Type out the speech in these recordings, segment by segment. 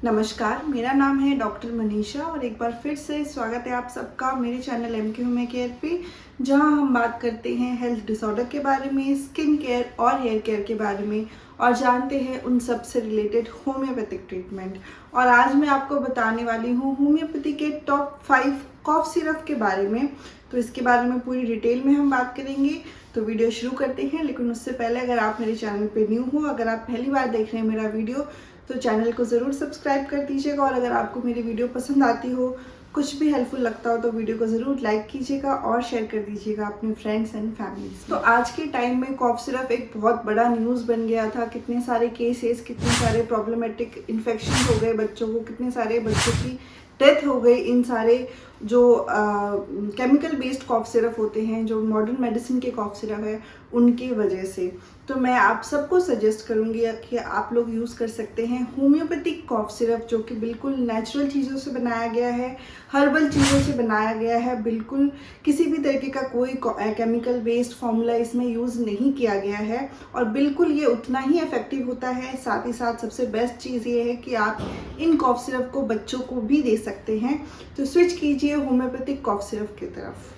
नमस्कार, मेरा नाम है डॉक्टर मनीषा और एक बार फिर से स्वागत है आप सबका मेरे चैनल एमके होम केयर पे, जहां हम बात करते हैं हेल्थ डिसऑर्डर के बारे में, स्किन केयर और हेयर केयर के बारे में और जानते हैं उन सब से रिलेटेड होम्योपैथिक ट्रीटमेंट। और आज मैं आपको बताने वाली हूँ होम्योपैथी के टॉप 5 कॉफ सिरप के बारे में। तो इसके बारे में पूरी डिटेल में हम बात करेंगे। तो वीडियो शुरू करते हैं, लेकिन उससे पहले अगर आप मेरे चैनल पे न्यू हो, अगर आप पहली बार देख रहे हैं मेरा वीडियो, तो चैनल को ज़रूर सब्सक्राइब कर दीजिएगा। और अगर आपको मेरी वीडियो पसंद आती हो, कुछ भी हेल्पफुल लगता हो, तो वीडियो को ज़रूर लाइक कीजिएगा और शेयर कर दीजिएगा अपने फ्रेंड्स एंड फैमिलीज। तो आज के टाइम में कॉफ सिरप एक बहुत बड़ा न्यूज़ बन गया था। कितने सारे केसेस, कितने सारे प्रॉब्लमेटिक इन्फेक्शन हो गए बच्चों को, कितने सारे बच्चों की डेथ हो गई इन सारे जो केमिकल बेस्ड कॉफ सिरप होते हैं, जो मॉडर्न मेडिसिन के कॉफ सिरप है, उनकी वजह से। तो मैं आप सबको सजेस्ट करूंगी कि आप लोग यूज़ कर सकते हैं होम्योपैथिक कॉफ सिरप, जो कि बिल्कुल नेचुरल चीज़ों से बनाया गया है, हर्बल चीज़ों से बनाया गया है। बिल्कुल किसी भी तरीके का कोई केमिकल बेस्ड फॉर्मूला इसमें यूज़ नहीं किया गया है और बिल्कुल ये उतना ही इफेक्टिव होता है। साथ ही साथ सबसे बेस्ट चीज़ ये है कि आप इन कॉफ सिरप को बच्चों को भी दे सकते हैं। तो स्विच कीजिए होम्योपैथिक कॉफ सिरप की तरफ।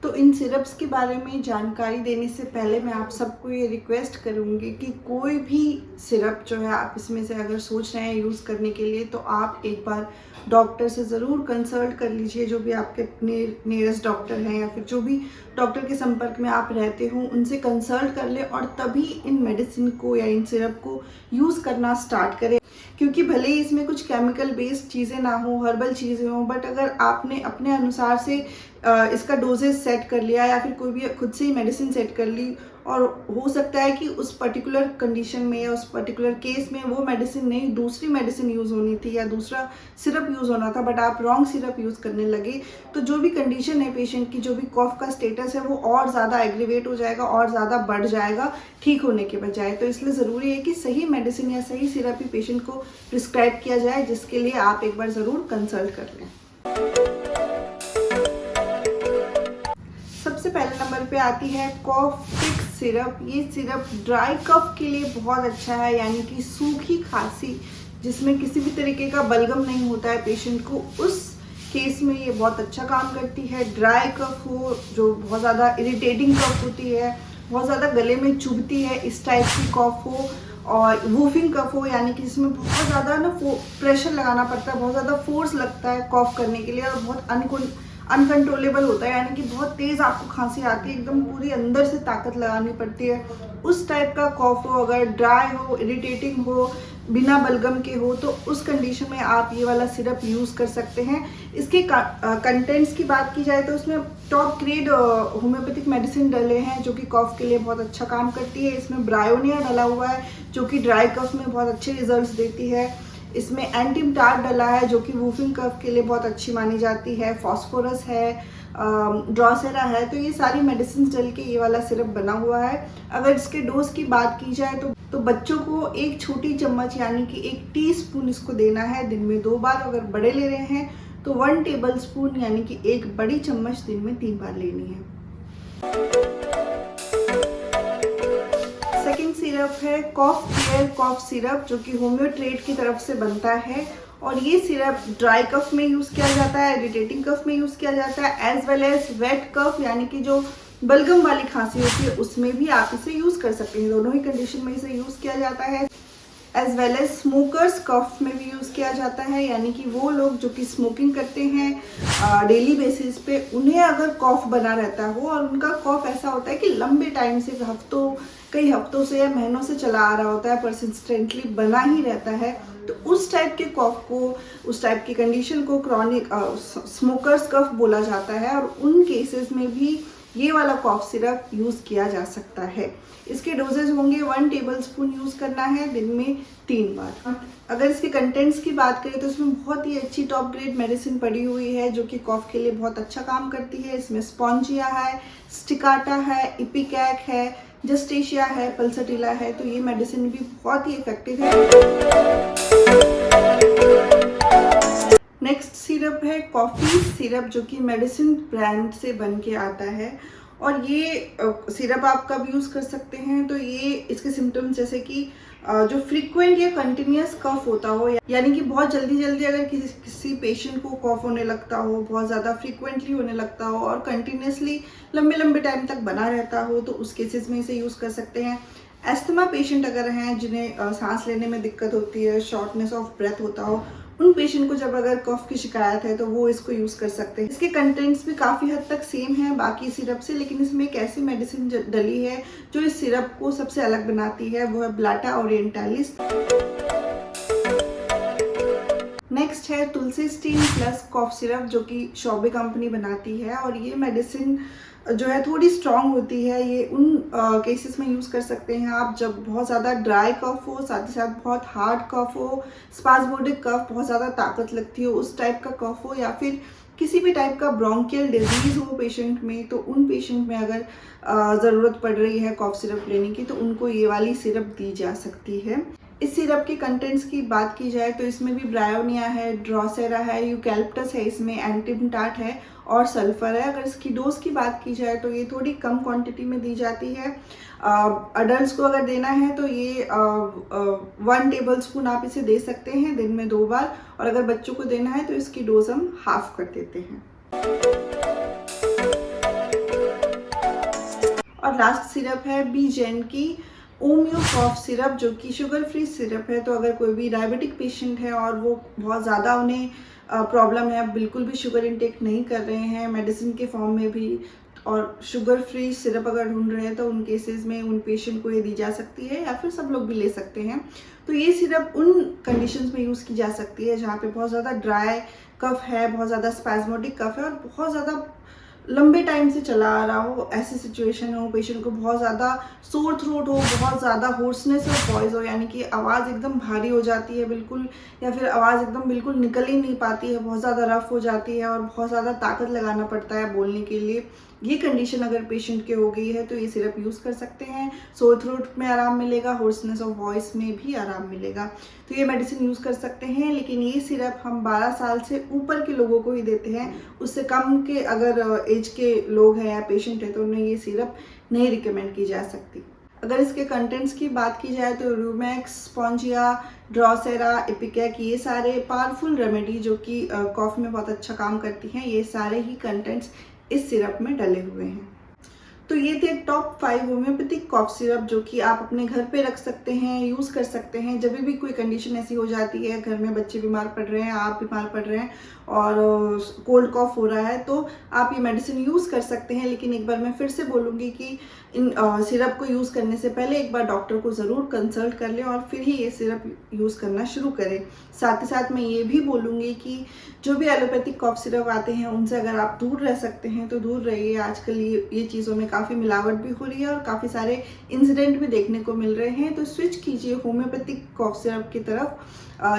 तो इन सिरप्स के बारे में जानकारी देने से पहले मैं आप सबको ये रिक्वेस्ट करूँगी कि कोई भी सिरप जो है आप इसमें से अगर सोच रहे हैं यूज़ करने के लिए, तो आप एक बार डॉक्टर से ज़रूर कंसल्ट कर लीजिए। जो भी आपके नियरेस्ट डॉक्टर हैं या फिर जो भी डॉक्टर के संपर्क में आप रहते हो, उनसे कंसल्ट कर ले और तभी इन मेडिसिन को या इन सिरप को यूज़ करना स्टार्ट करें। क्योंकि भले ही इसमें कुछ केमिकल बेस्ड चीज़ें ना हो, हर्बल चीज़ें हों, बट अगर आपने अपने अनुसार से इसका डोजेज सेट कर लिया या फिर कोई भी खुद से ही मेडिसिन सेट कर ली, और हो सकता है कि उस पर्टिकुलर कंडीशन में या उस पर्टिकुलर केस में वो मेडिसिन नहीं, दूसरी मेडिसिन यूज़ होनी थी या दूसरा सिरप यूज़ होना था, बट आप रॉन्ग सिरप यूज़ करने लगे, तो जो भी कंडीशन है पेशेंट की, जो भी कॉफ का स्टेटस है, वो और ज़्यादा एग्रीवेट हो जाएगा और ज़्यादा बढ़ जाएगा ठीक होने के बजाय। तो इसलिए ज़रूरी है कि सही मेडिसिन या सही सिरप ही पेशेंट को प्रिस्क्राइब किया जाए, जिसके लिए आप एक बार ज़रूर कंसल्ट कर लें। सबसे पहले नंबर पे आती है कॉफ फिक्स सिरप। ये सिरप ड्राई कफ के लिए बहुत अच्छा है, यानी कि सूखी खांसी जिसमें किसी भी तरीके का बलगम नहीं होता है पेशेंट को, उस केस में ये बहुत अच्छा काम करती है। ड्राई कफ हो, जो बहुत ज़्यादा इरिटेटिंग कफ होती है, बहुत ज़्यादा गले में चुभती है, इस टाइप की कफ हो, और वूफिंग कफ हो, यानी कि जिसमें बहुत ज़्यादा ना प्रेशर लगाना पड़ता है, बहुत ज़्यादा फोर्स लगता है कॉफ करने के लिए और बहुत अनकंट्रोलेबल होता है, यानी कि बहुत तेज़ आपको खांसी आती है, एकदम पूरी अंदर से ताकत लगानी पड़ती है। उस टाइप का कॉफ हो, अगर ड्राई हो, इरिटेटिंग हो, बिना बलगम के हो, तो उस कंडीशन में आप ये वाला सिरप यूज़ कर सकते हैं। इसके कंटेंट्स की बात की जाए तो उसमें टॉप ग्रेड होम्योपैथिक मेडिसिन डले हैं, जो कि कॉफ के लिए बहुत अच्छा काम करती है। इसमें ब्रायोनिया डला हुआ है, जो कि ड्राई कफ में बहुत अच्छे रिजल्ट्स देती है। इसमें एंटीमटार डला है, जो कि वूफिंग कफ के लिए बहुत अच्छी मानी जाती है। फॉस्फोरस है, ड्रॉसेरा है। तो ये सारी मेडिसिन डल के ये वाला सिरप बना हुआ है। अगर इसके डोज की बात की जाए तो बच्चों को एक छोटी चम्मच यानी कि 1 टीस्पून इसको देना है दिन में 2 बार। अगर बड़े ले रहे हैं तो 1 टेबल स्पून यानी कि 1 बड़ी चम्मच दिन में 3 बार लेनी है। सेकेंड सिरप है कॉफ केयर कॉफ सिरप, जो कि होम्योट्रेड की तरफ से बनता है। और ये सिरप ड्राई कफ में यूज़ किया जाता है, इरिटेटिंग कफ में यूज़ किया जाता है, एज वेल एज वेट कफ, यानी कि जो बलगम वाली खांसी होती है उसमें भी आप इसे यूज़ कर सकते हैं। दोनों ही कंडीशन में इसे यूज़ किया जाता है। एज वेल एज स्मोकर्स कफ में भी यूज़ किया जाता है, यानी कि वो लोग जो कि स्मोकिंग करते हैं डेली बेसिस पे, उन्हें अगर कॉफ बना रहता हो और उनका कॉफ ऐसा होता है कि लंबे टाइम से, कई हफ्तों से या महीनों से चला आ रहा होता है, परसिस्टेंटली बना ही रहता है, तो उस टाइप के कॉफ को, उस टाइप की कंडीशन को क्रॉनिक स्मोकर्स कफ बोला जाता है। और उन केसेस में भी ये वाला कॉफ सिरप यूज़ किया जा सकता है। इसके डोजेज होंगे 1 टेबल स्पून यूज़ करना है दिन में 3 बार। अगर इसके कंटेंट्स की बात करें तो इसमें बहुत ही अच्छी टॉप ग्रेड मेडिसिन पड़ी हुई है, जो कि कॉफ के लिए बहुत अच्छा काम करती है। इसमें स्पॉन्जिया है, स्टिकाटा है, इपिकैक है, जस्टेशिया है, पल्सटिला है। तो ये मेडिसिन भी बहुत ही इफेक्टिव है। नेक्स्ट सिरप है कॉफ़ी सिरप, जो कि मेडिसिन ब्रांड से बन के आता है। और ये सिरप आप कब यूज़ कर सकते हैं, तो ये इसके सिम्टम्स जैसे कि जो फ्रीक्वेंट या कंटिन्यूस कफ होता हो, यानी कि बहुत जल्दी जल्दी अगर किसी पेशेंट को कफ होने लगता हो, बहुत ज़्यादा फ्रीक्वेंटली होने लगता हो और कंटिन्यूसली लंबे लंबे टाइम तक बना रहता हो, तो उस केसेस में इसे यूज़ कर सकते हैं। एस्थमा पेशेंट अगर हैं जिन्हें सांस लेने में दिक्कत होती है, शॉर्टनेस ऑफ ब्रेथ होता हो, उन पेशेंट को जब अगर कफ की शिकायत है तो वो इसको यूज़ कर सकते हैं। इसके कंटेंट्स भी काफ़ी हद तक सेम है बाकी सिरप से, लेकिन इसमें एक ऐसी मेडिसिन डली है जो इस सिरप को सबसे अलग बनाती है, वो है ब्लाटा ओरिएंटालिस। नेक्स्ट है तुलसी स्टीन प्लस कॉफ सिरप, जो कि शॉबे कंपनी बनाती है, और ये मेडिसिन जो है थोड़ी स्ट्रॉन्ग होती है। ये उन केसेस में यूज़ कर सकते हैं आप जब बहुत ज़्यादा ड्राई कफ हो, साथ ही साथ बहुत हार्ड कफ हो, स्पाज्मोडिक कफ, बहुत ज़्यादा ताकत लगती हो उस टाइप का कफ हो, या फिर किसी भी टाइप का ब्रोंकियल डिजीज़ हो पेशेंट में, तो उन पेशेंट में अगर ज़रूरत पड़ रही है कॉफ सिरप लेने की तो उनको ये वाली सिरप दी जा सकती है। इस सिरप के कंटेंट्स की बात की जाए तो इसमें भी ब्रायोनिया है, ड्रोसेरा है, यूकैलिप्टस है, इसमें एंटिमटाट है और सल्फर है। अगर इसकी डोज की बात की जाए तो ये थोड़ी कम क्वांटिटी में दी जाती है। अडल्ट को अगर देना है तो ये 1 टेबल स्पून आप इसे दे सकते हैं दिन में 2 बार, और अगर बच्चों को देना है तो इसकी डोज हम हाफ कर देते हैं। और लास्ट सिरप है बीजेन की ओमियो कॉफ सिरप, जो कि शुगर फ्री सिरप है। तो अगर कोई भी डायबिटिक पेशेंट है और वो बहुत ज़्यादा उन्हें प्रॉब्लम है, बिल्कुल भी शुगर इंटेक नहीं कर रहे हैं मेडिसिन के फॉर्म में भी, और शुगर फ्री सिरप अगर ढूंढ रहे हैं तो उन केसेस में उन पेशेंट को ये दी जा सकती है, या फिर सब लोग भी ले सकते हैं। तो ये सिरप उन कंडीशंस में यूज़ की जा सकती है जहाँ पे बहुत ज़्यादा ड्राई कफ है, बहुत ज़्यादा स्पैज्मोटिक कफ है और बहुत ज़्यादा लंबे टाइम से चला आ रहा हो, ऐसी सिचुएशन हो, पेशेंट को बहुत ज़्यादा सोर थ्रोट हो, बहुत ज़्यादा होर्सनेस और वॉइस हो, यानी कि आवाज़ एकदम भारी हो जाती है बिल्कुल, या फिर आवाज़ एकदम बिल्कुल निकल ही नहीं पाती है, बहुत ज़्यादा रफ हो जाती है और बहुत ज़्यादा ताकत लगाना पड़ता है बोलने के लिए। ये कंडीशन अगर पेशेंट की हो गई है तो ये सिरप यूज़ कर सकते हैं। सोर थ्रोट में आराम मिलेगा, होर्सनेस ऑफ वॉइस में भी आराम मिलेगा, तो ये मेडिसिन यूज़ कर सकते हैं। लेकिन ये सिरप हम 12 साल से ऊपर के लोगों को ही देते हैं, उससे कम के अगर एज के लोग हैं या पेशेंट है तो उन्हें ये सिरप नहीं रिकमेंड की जा सकती। अगर इसके कंटेंट्स की बात की जाए तो रूमैक्स, स्पॉन्जिया, ड्रोसेरा, एपिकैक, ये सारे पावरफुल रेमेडी जो कि कॉफ में बहुत अच्छा काम करती हैं, ये सारे ही कंटेंट्स इस सिरप में डले हुए हैं। तो ये थे टॉप 5 होम्योपैथिक कॉफ सिरप जो कि आप अपने घर पे रख सकते हैं, यूज़ कर सकते हैं जब भी कोई कंडीशन ऐसी हो जाती है, घर में बच्चे बीमार पड़ रहे हैं, आप बीमार पड़ रहे हैं और कोल्ड कॉफ हो रहा है, तो आप ये मेडिसिन यूज़ कर सकते हैं। लेकिन एक बार मैं फिर से बोलूँगी कि इन सिरप को यूज़ करने से पहले एक बार डॉक्टर को ज़रूर कंसल्ट कर लें और फिर ही ये सिरप यूज़ करना शुरू करें। साथ ही साथ मैं ये भी बोलूँगी कि जो भी एलोपैथिक कॉफ सिरप आते हैं उनसे अगर आप दूर रह सकते हैं तो दूर रहिए। आजकल ये चीज़ों में काफ़ी मिलावट भी हो रही है और काफ़ी सारे इंसिडेंट भी देखने को मिल रहे हैं, तो स्विच कीजिए होम्योपैथिक कॉफ सिरप की तरफ।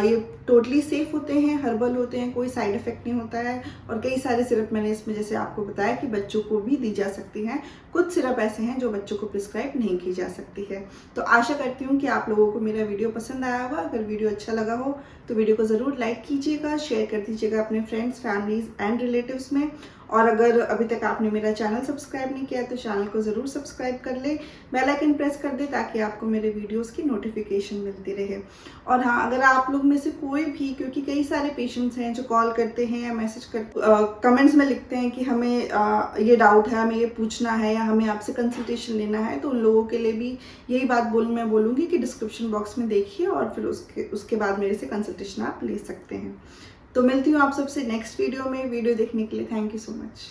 ये टोटली सेफ होते हैं, हर्बल होते हैं, कोई साइड इफेक्ट नहीं होता है, और कई सारे सिरप मैंने इसमें जैसे आपको बताया कि बच्चों को भी दी जा सकती हैं। कुछ सिरप ऐसे हैं जो बच्चों को प्रिस्क्राइब नहीं की जा सकती है। तो आशा करती हूँ कि आप लोगों को मेरा वीडियो पसंद आया होगा। अगर वीडियो अच्छा लगा हो तो वीडियो को ज़रूर लाइक कीजिएगा, शेयर कर दीजिएगा अपने फ्रेंड्स, फैमिलीज़ एंड रिलेटिव्स में। और अगर अभी तक आपने मेरा चैनल सब्सक्राइब नहीं किया तो चैनल को ज़रूर सब्सक्राइब कर ले, बेल आइकन प्रेस कर दे ताकि आपको मेरे वीडियोस की नोटिफिकेशन मिलती रहे। और हाँ, अगर आप लोग में से कोई भी, क्योंकि कई सारे पेशेंट्स हैं जो कॉल करते हैं या मैसेज कर कमेंट्स में लिखते हैं कि हमें ये डाउट है, हमें ये पूछना है या हमें आपसे कंसल्टेशन लेना है, तो उन लोगों के लिए भी यही बात मैं बोलूँगी कि डिस्क्रिप्शन बॉक्स में देखिए और फिर उसके बाद मेरे से कंसल्टेशन आप ले सकते हैं। तो मिलती हूँ आप सबसे नेक्स्ट वीडियो में। वीडियो देखने के लिए थैंक यू सो मच।